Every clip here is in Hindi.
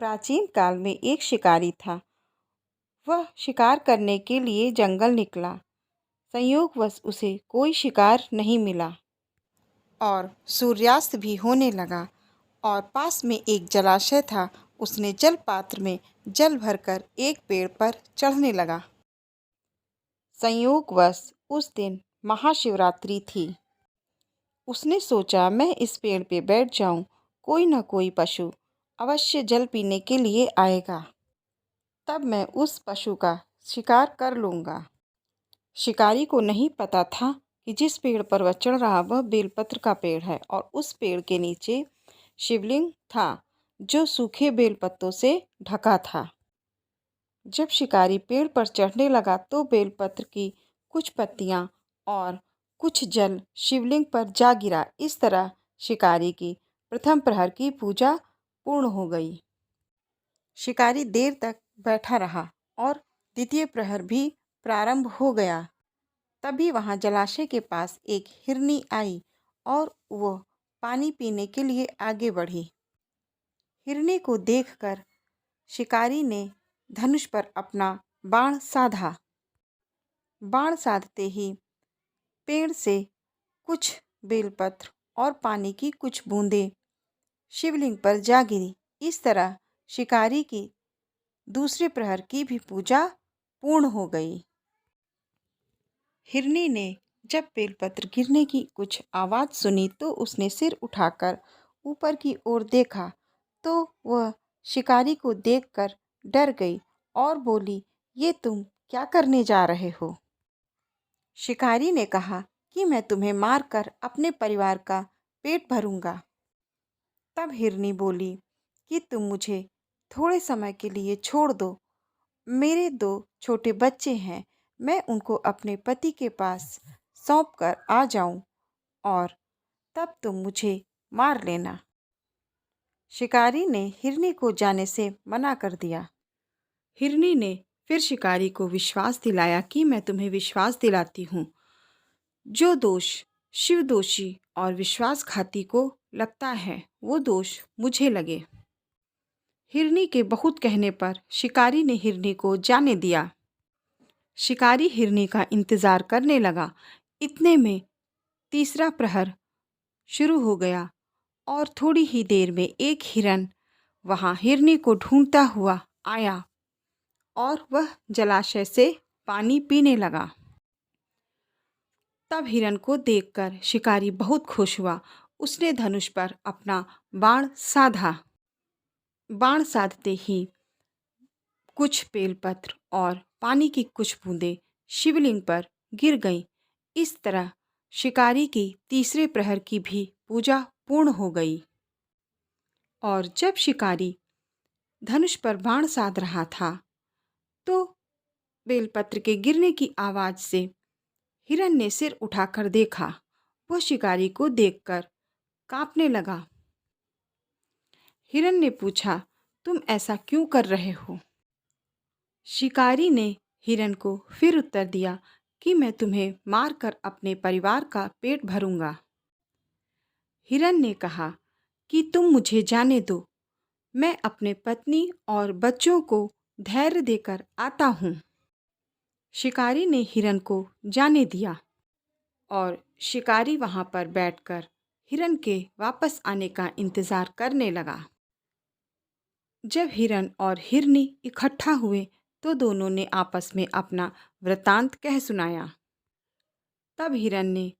प्राचीन काल में एक शिकारी था। वह शिकार करने के लिए जंगल निकला। संयोगवश उसे कोई शिकार नहीं मिला और सूर्यास्त भी होने लगा और पास में एक जलाशय था। उसने जल पात्र में जल भरकर एक पेड़ पर चढ़ने लगा। संयोगवश उस दिन महाशिवरात्रि थी। उसने सोचा, मैं इस पेड़ पे बैठ जाऊं, कोई न कोई पशु अवश्य जल पीने के लिए आएगा, तब मैं उस पशु का शिकार कर लूँगा। शिकारी को नहीं पता था कि जिस पेड़ पर वह चढ़ रहा वह बेलपत्र का पेड़ है और उस पेड़ के नीचे शिवलिंग था जो सूखे बेलपत्तों से ढका था। जब शिकारी पेड़ पर चढ़ने लगा तो बेलपत्र की कुछ पत्तियां और कुछ जल शिवलिंग पर जा गिरा। इस तरह शिकारी की प्रथम प्रहर की पूजा पूर्ण हो गई। शिकारी देर तक बैठा रहा और द्वितीय प्रहर भी प्रारंभ हो गया। तभी वहां जलाशय के पास एक हिरनी आई और वो पानी पीने के लिए आगे बढ़ी। हिरनी को देखकर शिकारी ने धनुष पर अपना बाण साधा। बाण साधते ही पेड़ से कुछ बेलपत्र और पानी की कुछ बूंदें शिवलिंग पर जा गिरी। इस तरह शिकारी की दूसरे प्रहर की भी पूजा पूर्ण हो गई। हिरनी ने जब बेलपत्र गिरने की कुछ आवाज़ सुनी तो उसने सिर उठाकर ऊपर की ओर देखा तो वह शिकारी को देखकर डर गई और बोली, ये तुम क्या करने जा रहे हो? शिकारी ने कहा कि मैं तुम्हें मारकर अपने परिवार का पेट भरूंगा। तब हिरनी बोली कि तुम मुझे थोड़े समय के लिए छोड़ दो। मेरे 2 छोटे बच्चे हैं, मैं उनको अपने पति के पास सौंप कर आ जाऊं और तब तुम मुझे मार लेना। शिकारी ने हिरनी को जाने से मना कर दिया। हिरनी ने फिर शिकारी को विश्वास दिलाया कि मैं तुम्हें विश्वास दिलाती हूँ, जो दोष शिव दोषी और विश्वासघाती को लगता है वो दोष मुझे लगे। हिरनी के बहुत कहने पर शिकारी ने हिरनी को जाने दिया। शिकारी हिरनी का इंतजार करने लगा। इतने में तीसरा प्रहर शुरू हो गया और थोड़ी ही देर में एक हिरन वहां हिरनी को ढूंढता हुआ आया और वह जलाशय से पानी पीने लगा। तब हिरन को देखकर शिकारी बहुत खुश हुआ। उसने धनुष पर अपना बाण साधा। बाण साधते ही कुछ बेलपत्र और पानी की कुछ बूंदें शिवलिंग पर गिर गईं। इस तरह शिकारी की तीसरे प्रहर की भी पूजा पूर्ण हो गई। और जब शिकारी धनुष पर बाण साध रहा था तो बेलपत्र के गिरने की आवाज से हिरन ने सिर उठाकर देखा। वह शिकारी को देखकर कांपने लगा। हिरन ने पूछा, तुम ऐसा क्यों कर रहे हो? शिकारी ने हिरन को फिर उत्तर दिया कि मैं तुम्हें मारकर अपने परिवार का पेट भरूंगा। हिरन ने कहा कि तुम मुझे जाने दो, मैं अपने पत्नी और बच्चों को धैर्य देकर आता हूँ। शिकारी ने हिरन को जाने दिया और शिकारी वहां पर बैठकर हिरन के वापस आने का इंतजार करने लगा। जब हिरन और हिरनी इकट्ठा हुए तो दोनों ने आपस में अपना वृतांत कह सुनाया। तब हिरन ने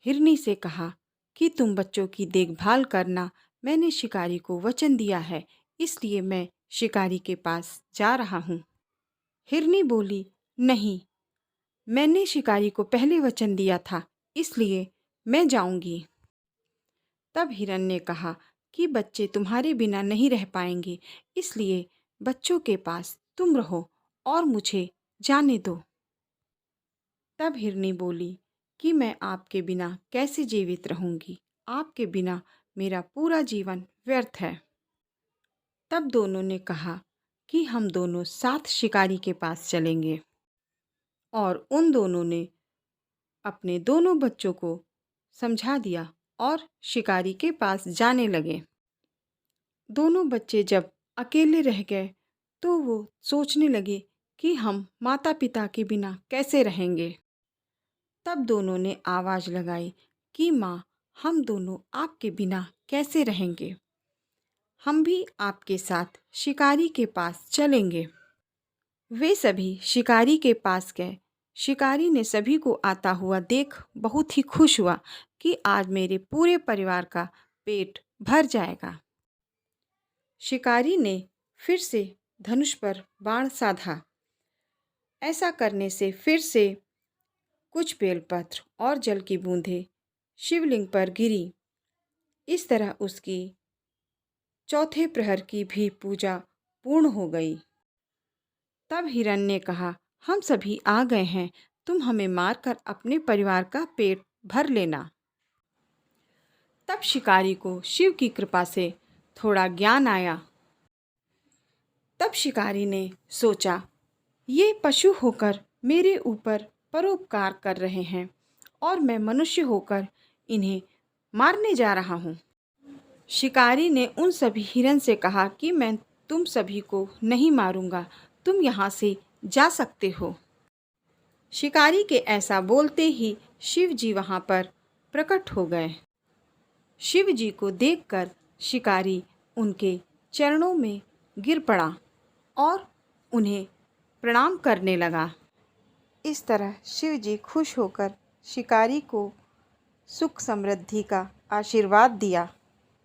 हिरनी से कहा कि तुम बच्चों की देखभाल करना, मैंने शिकारी को वचन दिया है, इसलिए मैं शिकारी के पास जा रहा हूँ। हिरनी बोली, नहीं, मैंने शिकारी को पहले वचन दिया था, इसलिए मैं जाऊंगी। तब हिरन ने कहा कि बच्चे तुम्हारे बिना नहीं रह पाएंगे, इसलिए बच्चों के पास तुम रहो और मुझे जाने दो। तब हिरनी बोली कि मैं आपके बिना कैसे जीवित रहूंगी, आपके बिना मेरा पूरा जीवन व्यर्थ है। तब दोनों ने कहा कि हम दोनों साथ शिकारी के पास चलेंगे और उन दोनों ने अपने दोनों बच्चों को समझा दिया और शिकारी के पास जाने लगे। दोनों बच्चे जब अकेले रह गए तो वो सोचने लगे कि हम माता पिता के बिना कैसे रहेंगे। तब दोनों ने आवाज़ लगाई कि माँ, हम दोनों आपके बिना कैसे रहेंगे। हम भी आपके साथ शिकारी के पास चलेंगे। वे सभी शिकारी के पास गए। शिकारी ने सभी को आता हुआ देख बहुत ही खुश हुआ कि आज मेरे पूरे परिवार का पेट भर जाएगा। शिकारी ने फिर से धनुष पर बाण साधा। ऐसा करने से फिर से कुछ बेलपत्र और जल की बूंदें शिवलिंग पर गिरी। इस तरह उसकी चौथे प्रहर की भी पूजा पूर्ण हो गई। तब हिरण ने कहा, हम सभी आ गए हैं, तुम हमें मारकर अपने परिवार का पेट भर लेना। तब शिकारी को शिव की कृपा से थोड़ा ज्ञान आया। तब शिकारी ने सोचा, ये पशु होकर मेरे ऊपर परोपकार कर रहे हैं और मैं मनुष्य होकर इन्हें मारने जा रहा हूँ। शिकारी ने उन सभी हिरण से कहा कि मैं तुम सभी को नहीं मारूंगा, तुम यहाँ से जा सकते हो। शिकारी के ऐसा बोलते ही शिव जी वहाँ पर प्रकट हो गए। शिव जी को देखकर शिकारी उनके चरणों में गिर पड़ा और उन्हें प्रणाम करने लगा। इस तरह शिव जी खुश होकर शिकारी को सुख समृद्धि का आशीर्वाद दिया।